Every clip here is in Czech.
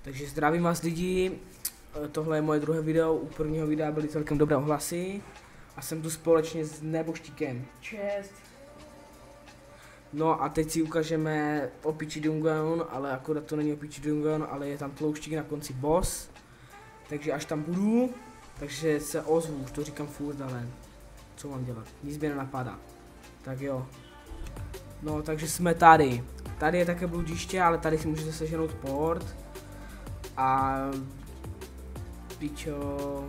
Takže zdravím vás lidi, tohle je moje druhé video, u prvního videa byly celkem dobré ohlasy a jsem tu společně s Neboštíkem. Čest. No a teď si ukážeme Opičí Dungeon, ale akorát to není Opičí Dungeon, ale je tam tlouštík na konci boss. Takže až tam budu, takže se ozvu, už to říkám furt, ale co mám dělat, nic mě nenapadá. Tak jo. No takže jsme tady. Tady je také bludiště, ale tady si můžete seženout port. A pičo.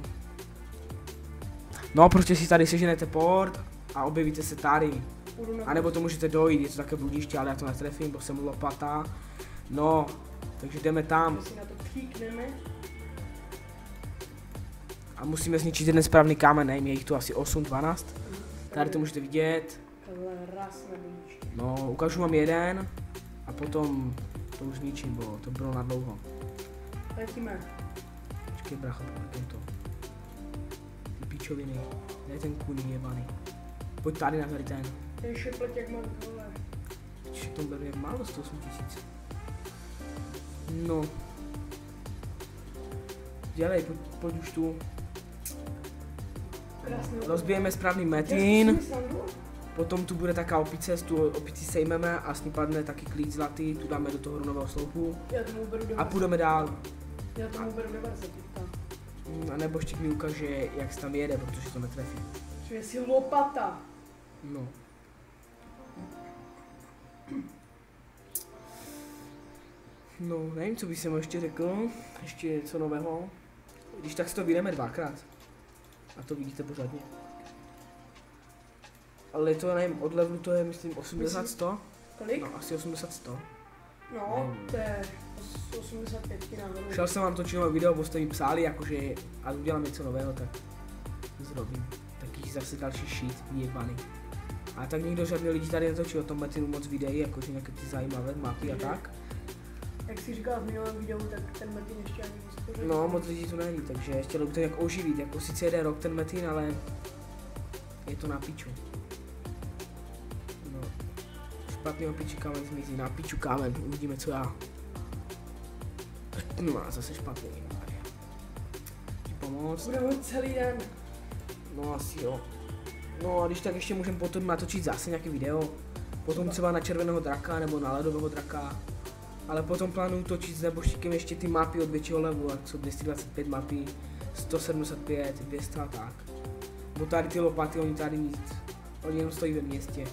No prostě si tady seženete port a objevíte se tady. A nebo to můžete dojít, je to také bludiště, ale já to netrefím, bo jsem lopata. No, takže jdeme tam. Si na to kýkneme. A musíme zničit jeden správný kámen, nevím, je jich tu asi 8, 12. Tady to můžete vidět. No, ukážu vám jeden a potom to už zničím, bo to bylo na dlouho. Letíme. Počkej bracho, pojď to. Ty pičoviny, ne ten kůň jebaný. Pojď tady na tady ten. Ten šeplet jak mám tohle. Či to beru jak málo, 108 000. No. Dělej, pojď už tu. Rozbijeme správný metin. Potom tu bude taká opice, tu opici sejmeme a s ní padne taky klíč zlatý, tu dáme do toho runového sloupu. A půjdeme dál. Já tomu beru 90. A Neboštík mi ukáže, jak se tam jede, protože to netrefí. Že jsi lopata. No. No, nevím, co bych jsem ještě řekl, ještě něco nového. Když tak si to vyjdeme dvakrát. A to vidíte pořádně. Ale to nevím, od levelu to je myslím 80-100. Kolik? No, asi 80-100. No, to je 85 nahoru. Šel jsem vám točit nové video, bo jste mi psali, jakože, a udělám něco nového, tak zrobím. Taky zase další shit, vyjebaný. A tak nikdo, žádný lidi tady netočí o tom metinu moc videí, jakože nějaké ty zajímavé mapy a tak. Jak jsi říkal v minulém videu, tak ten metin ještě ani nespořádá. No, moc lidí tu není, takže chtěl bych to jak oživit, jako sice jede rok ten metin, ale je to na piču. No, špatný opičí kámen zmizí, na piču kámen, uvidíme co já. No a zase špatný, ti pomoct. Budeme celý den. No asi jo. No a když tak ještě můžeme potom natočit zase nějaký video. Potom třeba na červeného draka nebo na ledového draka. Ale potom plánuju točit s Neboštíkem ještě ty mapy od většího levelu, jak jsou 225 mapy, 175, 200 a tak. Bo tady ty lopaty, oni tady nic. Oni jenom stojí ve městě.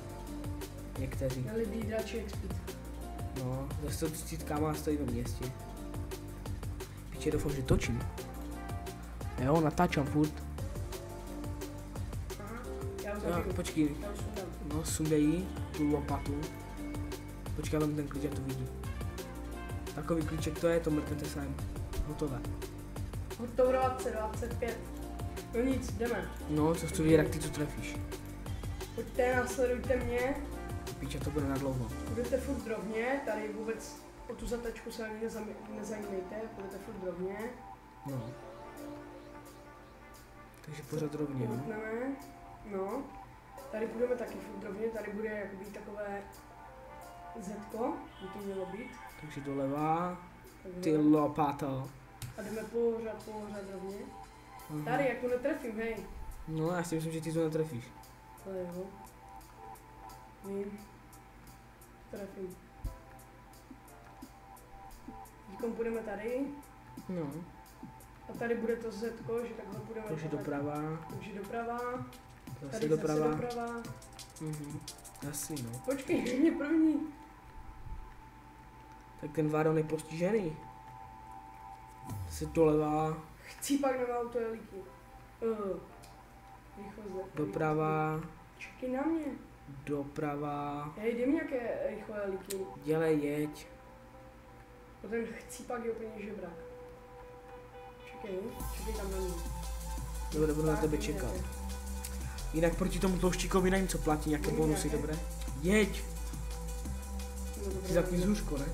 Někteří. Měli být dračí expit. No, za 130 kama stojí ve městě. Piče, doufám, že točím. Jo, natáčám furt. Počkej. No, sundej tu lopatu. Počkej, mám ten klíč, já to vidí. Takový klíček to je, to mrknete sem. Hotové. Hotovo 25. No nic, jdeme. No, co chci vidět, jak ty to trefíš. Pojďte, následujte mě. Píče, to bude na dlouho. Budete furt drobně, tady vůbec o tu zatačku se ani nezajímejte, budete furt drobně. No. Takže pořád rovně, no. No. Tady budeme taky furt drobně, tady bude jakoby takové zetko, by to mělo být. Takže doleva, ty lopato. A jdeme pořád rovně. Tady jako netrefím, hej. No, já si myslím, že ty to netrefíš. To je jo. Vím. Trefím. Teďkom půjdeme tady. No. A tady bude to zetko, že takhle půjdeme. Takže doprava. Takže doprava. Zase Tady doprava. zase doprava. Jasný, no. Počkej, mě první. Tak ten Varon je postižený. Se doleva. Chcípak na auto je líky. Doprava. Čekaj na mě. Doprava. Hej, dej mi nějaké rychlé líky. Dělej, jeď. Ten chcípak je úplně žebrak. Čekej tam na mě. Dobře, budu na tebe čekat. Jinak proti tomu tlouštíkovi nevím, co platí, nějaké bonusy, dobré? Jeď! Ty zapni zůžko, ne?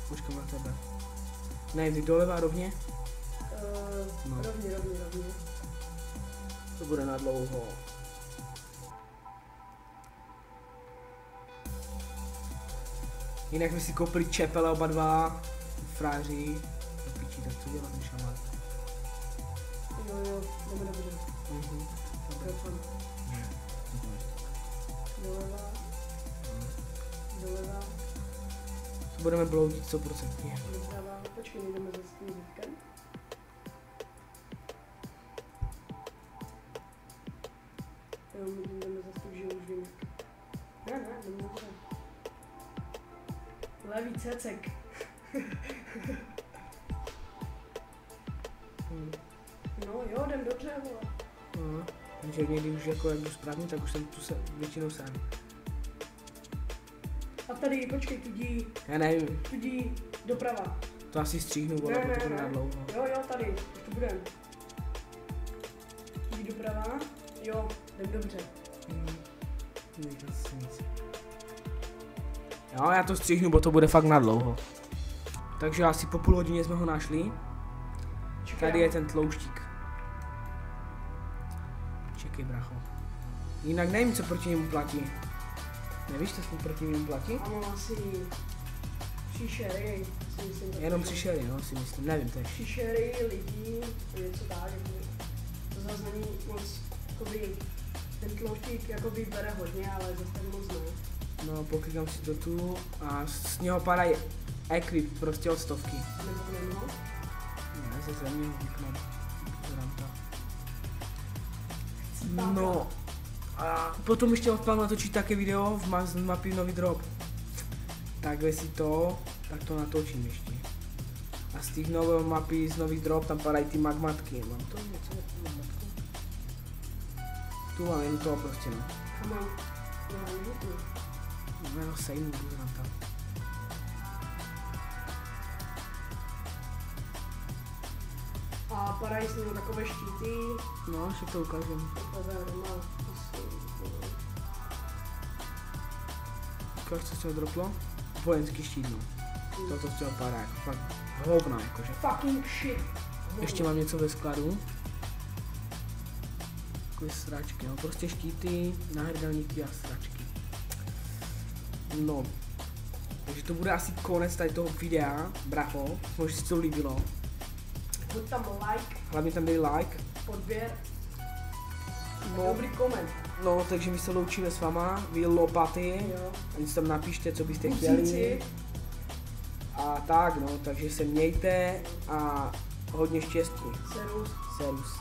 Počkám na tebe. Ne, ty doleva rovně? No. Rovně. To bude na dlouho. Jinak jsme si koupili čepele oba dva. Fráři. To pičí, tak co dělat, než má. Jo, jdeme dobře. Doufám. Doleva. Doleva. Budeme bloudit 100%. Doprava. Počkej, jdeme zase s tím zítkem. Jo, my jdeme zase tu, že už vím. Ne, jdeme dobře. Levý cecek. No jo, jdem dobře, vole. No, že někdy už jako jak jdu správně, tak už jsem tu se většinou sám. A tady, počkej, tudí, Já nevím, doprava. to asi stříhnu, vole, protože to bude na dlouho. Jo, tady, už to budem. Tudí doprava, jo, jdem dobře. Nic. Jo, já to stříhnu, bo to bude fakt na dlouho. Takže asi po půl hodině jsme ho našli. Tady je ten tlouštík. Čekej, bracho. Jinak nevím, co proti němu platí. Nevíš, co proti němu platí? Ano, asi příšery, si myslím. Jenom příšery, no, si myslím, nevím teď. Příšery, lidi, něco tak, jakoby. To zase není moc, jakoby, ten tlouštík jakoby bere hodně, ale zase tak moc ne. No, poklikám si to tu a z něho padají equip, prostě od 100. Nebo nemno. Ne, ze země vyknem. No. A potom ještě odplánu natočit také video v mapě nový drop. Takhle si to, tak to natočím ještě. A z těch nových mapy z nových drop tam padají ty magmatky. Mám to něco na tu magmatku? Tu mám jen to prostě, no. A mám, No, sejmu, budu tam tam. a padají s ním takové štíty. No, ještě to ukážem. Takové normál. Ukáž, co se droplo? Vojenský štít, no. Toto z toho pádá, jako fakt hovna, jakože. Fucking shit. Ještě mám něco ve skladu. Takové sračky, no, prostě štíty, náhrdelníky a sračky. No. Takže to bude asi konec tady toho videa, bracho. Možná si to líbilo. Hoď tam like, Hlavně tam dej like. odběr, No. dobrý koment. No, takže my se loučíme s váma, vy lopaty. Jo. A nic tam napište, co byste Musíci. chtěli. A tak, no, takže se mějte a hodně štěstí. Serus. Servus.